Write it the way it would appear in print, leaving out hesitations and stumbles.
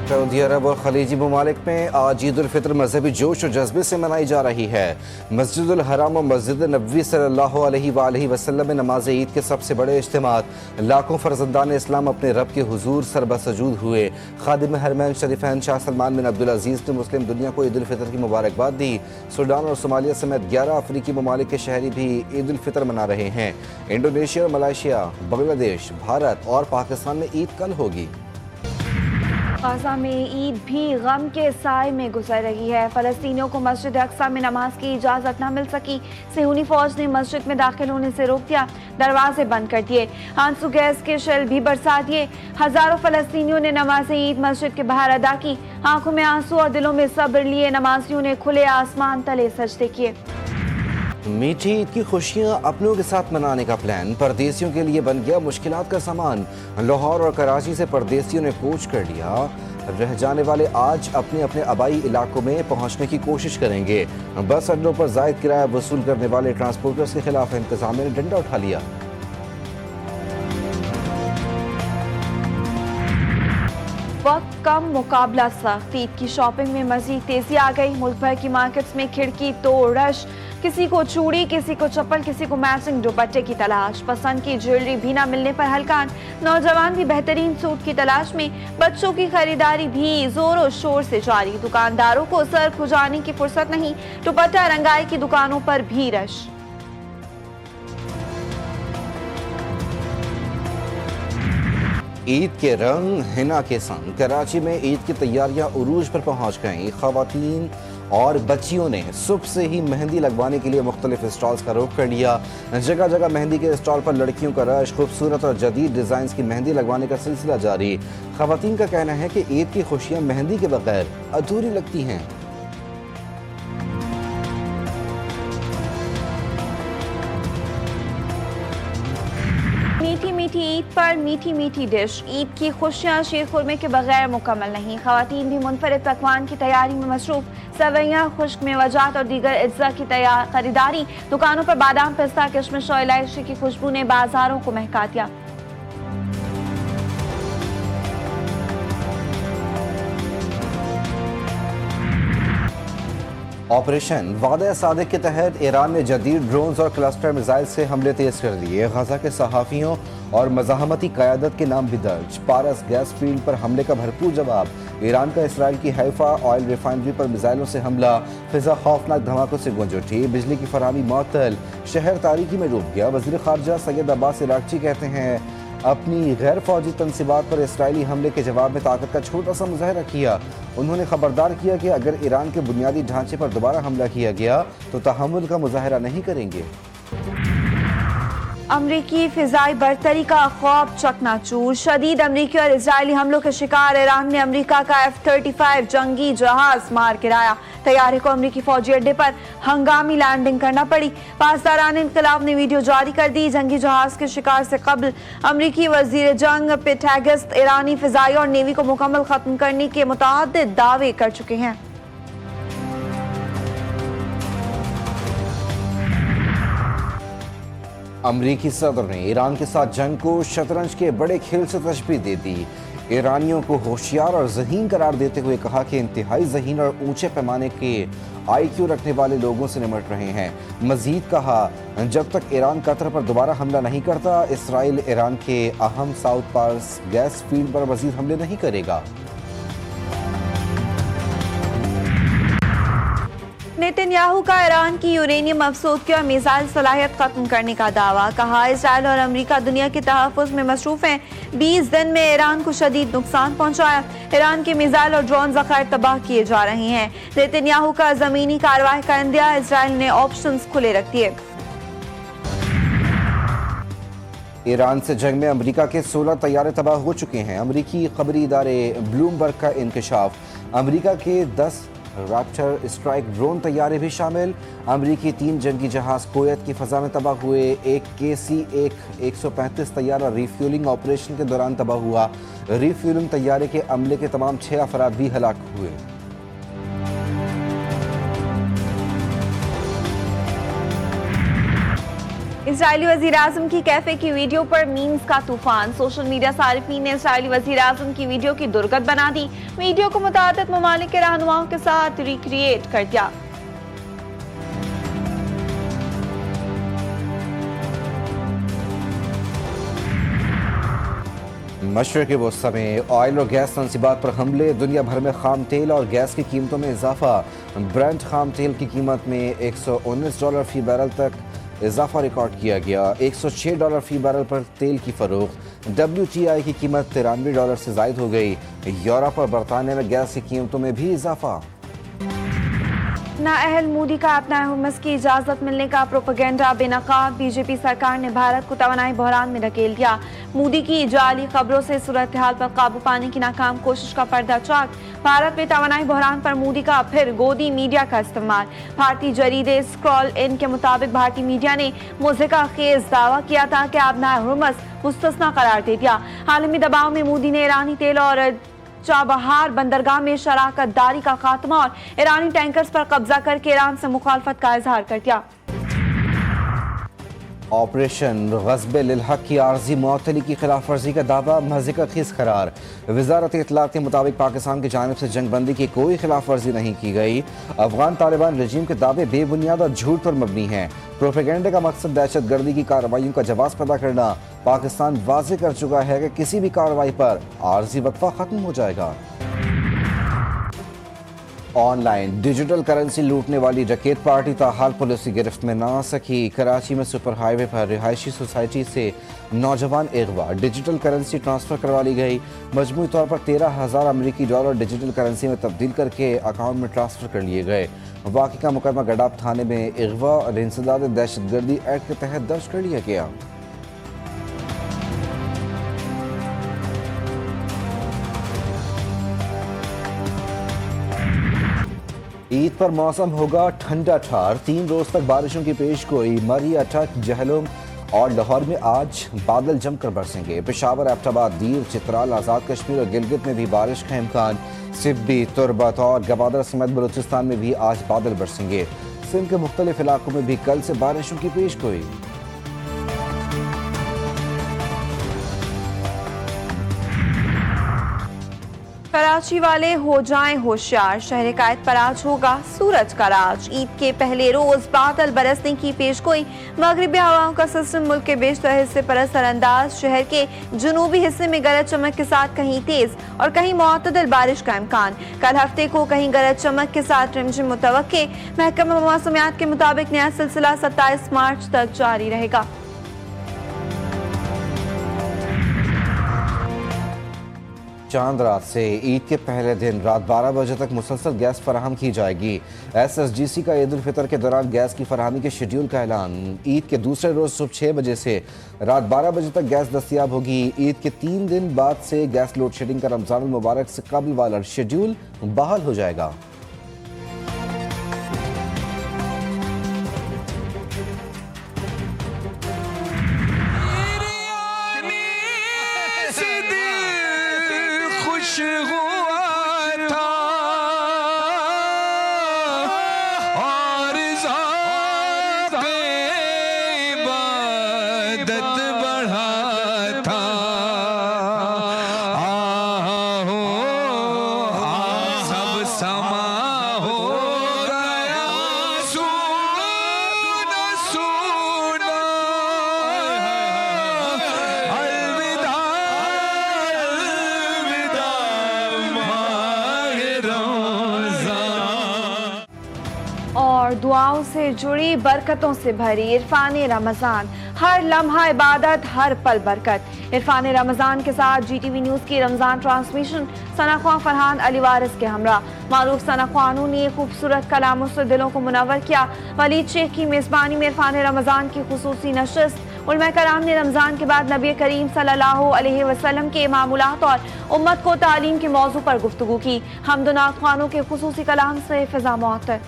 Saudi अरब और खलीजी ममालिक में आज ईद उल फितर मजहबी जोश और जज्बे से मनाई जा रही है। मस्जिदुल हराम और मस्जिद नबवी सल्लल्लाहु अलैहि वसल्लम में नमाज ईद के सबसे बड़े इज्तिमात, लाखों फर्जंदान इस्लाम अपने रब के हुजूर सरबसजूद हुए। खादिम हरमैन शरीफैन शाह सलमान बिन अब्दुल अजीज़ ने मुस्लिम दुनिया को ईद उल फितर की मुबारकबाद दी। सूडान और सोमालिया समेत 11 अफ्रीकी ममालिक के शहरी भी ईद उल फितर मना रहे हैं। इंडोनेशिया, मलेशिया, बांग्लादेश, भारत और पाकिस्तान में ईद कल होगी। गाज़ा में ईद भी गम के साए में गुजर रही है। फ़लस्तीनियों को मस्जिद अक्सा में नमाज की इजाज़त न मिल सकी। सिहूनी फौज ने मस्जिद में दाखिल होने से रोक दिया, दरवाजे बंद कर दिए, आंसू गैस के शेल भी बरसा दिए। हज़ारों फ़लस्तीनियों ने नमाज ईद मस्जिद के बाहर अदा की। आंखों में आंसू और दिलों में सब्र लिए नमाजियों ने खुले आसमान तले सजदे किए। मीठी ईद की खुशियां अपनों के साथ मनाने का प्लान परदेसियों के लिए बन गया मुश्किलात का सामान। लाहौर और कराची से परदेसियों ने कूच कर लिया। रह जाने वाले आज अपने अपने आबाई इलाकों में पहुंचने की कोशिश करेंगे। बस अड्डों पर जायद किराया वसूल करने वाले ट्रांसपोर्टर्स के खिलाफ इंतजामिया ने डंडा उठा लिया। वक्त कम, मुकाबला सख्त। ईद की शॉपिंग में मजीद तेजी आ गई। मुल्क भर की मार्केट्स में खिड़की तोड़ रश। किसी को चूड़ी, किसी को चप्पल, किसी को मैचिंग दुपट्टे की तलाश। पसंद की ज्वेलरी भी ना मिलने पर हलकान। नौजवान भी बेहतरीन सूट की तलाश में। बच्चों की खरीदारी भी जोरों शोर से जारी। दुकानदारों को सर खुजाने की फुर्सत नहीं। दुपट्टा रंगाई की दुकानों पर भी रश। ईद के रंग हिना के संग कराची में ईद की तैयारियां उरूज पर पहुंच गईं। खवातीन और बच्चियों ने सुबह से ही मेहंदी लगवाने के लिए मुख्तलिफ स्टॉल्स का रुख कर लिया। जगह जगह मेहंदी के स्टॉल पर लड़कियों का रश। खूबसूरत और जदीद डिज़ाइन की मेहंदी लगवाने का सिलसिला जारी। खवातीन का कहना है कि ईद की खुशियां मेहंदी के बगैर अधूरी लगती हैं। मीठी मीठी ईद पर मीठी मीठी डिश। ईद की खुशियां शीर खुरमे के बगैर मुकम्मल नहीं। खवातीन भी मुनफरिद पकवान की तैयारी में मसरूफ। सवैयां, खुश्क मेवाजात और दीगर अज्जा की खरीदारी। दुकानों पर बादाम, पिस्ता, किशमिश और इलायची की खुशबू ने बाजारों को महका दिया। ऑपरेशन वादा सादिक के तहत ईरान ने जदीद ड्रोन्स और क्लस्टर मिसाइल से हमले तेज कर दिए। गजा के सहाफ़ियों और मज़ाहमती क़यादत के नाम भी दर्ज। पारस गैस फील्ड पर हमले का भरपूर जवाब। ईरान का इसराइल की हैफा ऑयल रिफाइनरी पर मिसाइलों से हमला। फिजा खौफनाक धमाकों से गूंज उठी। बिजली की फराहमी मअतल। शहर तारीकी में डूब गया। वज़ीर ख़ारजा सैयद अब्बास इराक़ची कहते हैं अपनी गैर फौजी तनसीबात पर इसराइली हमले के जवाब में ताकत का छोटा सा मुजाहरा किया। उन्होंने खबरदार किया कि अगर ईरान के बुनियादी ढांचे पर दोबारा हमला किया गया तो तहम्मुल का मुजाहरा नहीं करेंगे। अमरीकी फिजाई बरतरी का ख्वाब चकनाचूर। शदीद अमरीकी और इजरायली हमलों के शिकार ईरान ने अमरीका का F-35 जंगी जहाज मार गिराया। तैयारे को अमरीकी फौजी अड्डे पर हंगामी लैंडिंग करना पड़ी। पासदारान इंकलाब ने वीडियो जारी कर दी। जंगी जहाज के शिकार से कबल अमरीकी वजीर जंग पिट हेगेस्ट ईरानी फिजाई और नेवी को मुकम्मल खत्म करने के मुतअद्दिद दावे कर चुके हैं। अमरीकी सदर ने ईरान के साथ जंग को शतरंज के बड़े खेल से तशबीह दे दी। ईरानियों को होशियार और ज़हीन करार देते हुए कहा कि इंतहाई ज़हीन और ऊंचे पैमाने के IQ रखने वाले लोगों से निमट रहे हैं। मजीद कहा जब तक ईरान कतर पर दोबारा हमला नहीं करता, इसराइल ईरान के अहम साउथ पार्स गैस फील्ड पर मजीद हमले नहीं करेगा। नेतन्याहू का ईरान की यूरेनियम अफसोदगी और मिसाइल सलाहियत खत्म करने का दावा। कहा इसराइल और अमेरिका दुनिया के तहफ़्फ़ुज़ में मसरूफ़ हैं। 20 दिन में ईरान को शदीद नुकसान पहुंचाया। ईरान के मिसाइल और ड्रोन ज़खायर तबाह किए जा रहे हैं। नेतन्याहू का ज़मीनी कार्रवाई का इंदिया। इसराइल ने ऑप्शंस खुले रख दिए। ईरान से जंग में अमेरिका के 16 तैयारे तबाह हो चुके हैं। अमेरिकी खबरी इदारे ब्लूमबर्ग का इंकशाफ। अमेरिका के 10 रैप्टर स्ट्राइक ड्रोन तैयारे भी शामिल। अमरीकी 3 जंगी जहाज कोयत की फ़ज़ा में तबाह हुए। एक KC-1 तैयारा रीफ्यूलिंग ऑपरेशन के दौरान तबाह हुआ। रीफ्यूलिंग तैयारे के अमले के तमाम 6 अफराद भी हलाक हुए। इसराइली वज़ीर आज़म की कैफे की वीडियो पर मीम्स का तूफान। सोशल मीडिया सारिफीन ने इसराइली वज़ीर आज़म की वीडियो की दुर्गत बना दी। वीडियो को मुतादिद ममालिक के रहनुमाओं के साथ रिक्रिएट कर दिया। मशरक़ी वस्ता में ऑयल और गैस तनसीबात पर हमले, दुनिया भर में खाम तेल और गैस की कीमतों में इजाफा। ब्रेंट खाम तेल की कीमत में $119 फी बैरल तक इजाफा रिकॉर्ड किया गया। $106 फी बैरल पर तेल की फरोख्त। WTI की कीमत $93 से जायद हो गई। यूरोप और बरतानिया में गैस की कीमतों में भी इजाफा। नाअहल मोदी का अपना हुमस की इजाजत मिलने का प्रोपेगेंडा बेनकाब। बीजेपी सरकार ने भारत को तवानाई बहरान में धकेल दिया। मोदी की जाली खबरों से सूरत हाल पर काबू पाने की नाकाम कोशिश का पर्दा चाक। भारत में तवानाई बहरान पर मोदी का फिर गोदी मीडिया का इस्तेमाल। भारतीय जरीदे स्क्रॉल इन के मुताबिक भारतीय मीडिया ने मुज़हिका खेज दावा किया था कि अपना हुमस मुस्तस्ना करार दे दिया। आलमी दबाव में मोदी ने ईरानी तेल और चाबहार बंदरगाह में शराकत दारी का खात्मा और ईरानी टैंकर्स पर कब्जा करके ईरान से मुखालफत का इजहार कर दिया। ऑपरेशन ग़ज़्ब लिल हक़ की आर्जी मुअत्तली की खिलाफ वर्जी का दावा मज़हिका खेज करार। वज़ारत इत्तलात के मुताबिक पाकिस्तान की जानिब से जंगबंदी की कोई खिलाफ वर्जी नहीं की गई। अफगान तालिबान रजीम के दावे बेबुनियाद और झूठ पर मबनी हैं। प्रोपेगेंडे का मकसद दहशत गर्दी की कार्रवाइयों का जवाब पैदा करना। पाकिस्तान वाज़ेह कर चुका है कि किसी भी कार्रवाई पर आर्जी वक्फा खत्म हो जाएगा। ऑनलाइन डिजिटल करेंसी लूटने वाली डकैत पार्टी ताहाल पुलिस की गिरफ्त में ना आ सकी। कराची में सुपर हाईवे पर रिहायशी सोसाइटी से नौजवान अगवा, डिजिटल करेंसी ट्रांसफ़र करवा ली गई। मजमूई तौर पर $13,000 अमरीकी डॉलर डिजिटल करेंसी में तब्दील करके अकाउंट में ट्रांसफ़र कर लिए गए। वाक़ई का मुकदमा गडाब थाने में अगवा और इंसदाद दहशतगर्दी एक्ट के तहत दर्ज कर लिया गया। ईद पर मौसम होगा ठंडा ठार। 3 रोज तक बारिशों की पेश गोई। मरी, अटक, जहलुम और लाहौर में आज बादल जमकर बरसेंगे। पेशावर, एबटाबाद, दीर, चित्राल, आज़ाद कश्मीर और गिलगित में भी बारिश का इम्कान। सिब्बी, तुरबत और गवादर समेत बलूचिस्तान में भी आज बादल बरसेंगे। सिंध के मुख्तलिफ इलाकों में भी कल से बारिशों की पेश गोई। कराची वाले हो जाएं होशियार, शहर कायद पर आज होगा सूरज का राज। ईद के पहले रोज बादल बरसने की पेशगोई। मगरिबी हवाओं का सिस्टम मुल्क के बेशतर हिस्से पर असरअंदाज। शहर के जुनूबी हिस्से में गरज चमक के साथ कहीं तेज और कहीं मुअत्तदिल बारिश का इम्कान। कल हफ्ते को कहीं गरज चमक के साथ रिमझिम मुतवक्के। महकमा मौसमियात के मुताबिक नया सिलसिला 27 मार्च तक जारी रहेगा। चांद रात से ईद के पहले दिन रात 12 बजे तक मुसलसल गैस फराहम की जाएगी। SSGC का ईद उल फितर के दौरान गैस की फराहमी के शेड्यूल का ऐलान। ईद के दूसरे रोज सुबह 6 बजे से रात 12 बजे तक गैस दस्तियाब होगी। ईद के 3 दिन बाद से गैस लोड शेडिंग का रमजान मुबारक से कबल वाला शेड्यूल बहाल हो जाएगा। और दुआओं से जुड़ी, बरकतों से भरी इरफान रमज़ान। हर लम्हा इबादत, हर पल बरकत। इरफान रमज़ान के साथ GTV न्यूज़ की रमज़ान ट्रांसमिशन सना ख्वां फरहान अली वारिस के हमरा। मारूफ सना ख्वानों ने खूबसूरत कलामों से दिलों को मुनव्वर किया। वलीद शेख की मेज़बानी में इरफान रमज़ान की खुसूसी नशिस्त। उलमा कराम ने रमज़ान के बाद नबी करीम सल्लल्लाहु अलैहि वसल्लम के मामूलात और उम्मत को तालीम के मौजू पर गुफ्तगू की। हम्द नात ख्वानों के खुसूसी कलाम से फिज़ा मुअत्तर।